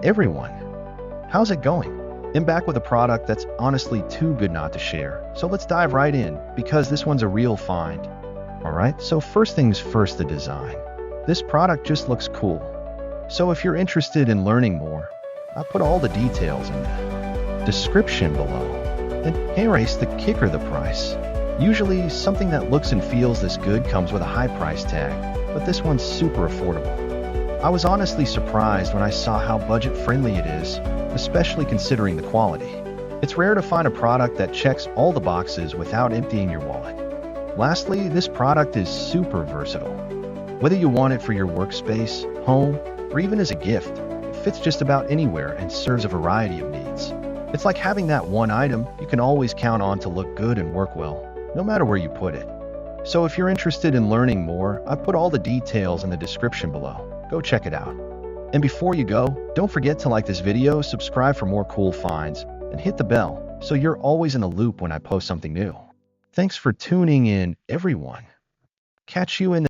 everyone. How's it going? I'm back with a product that's honestly too good not to share. So let's dive right in, because this one's a real find. Alright, so first things first, the design. This product just looks cool. So if you're interested in learning more, I'll put all the details in the description below. And here's the kicker, the price. Usually, something that looks and feels this good comes with a high price tag, but this one's super affordable. I was honestly surprised when I saw how budget-friendly it is, especially considering the quality. It's rare to find a product that checks all the boxes without emptying your wallet. Lastly, this product is super versatile. Whether you want it for your workspace, home, or even as a gift, it fits just about anywhere and serves a variety of needs. It's like having that one item you can always count on to look good and work well, no matter where you put it. So if you're interested in learning more, I've put all the details in the description below. Go check it out. And before you go, don't forget to like this video, subscribe for more cool finds, and hit the bell so you're always in the loop when I post something new. Thanks for tuning in, everyone. Catch you in the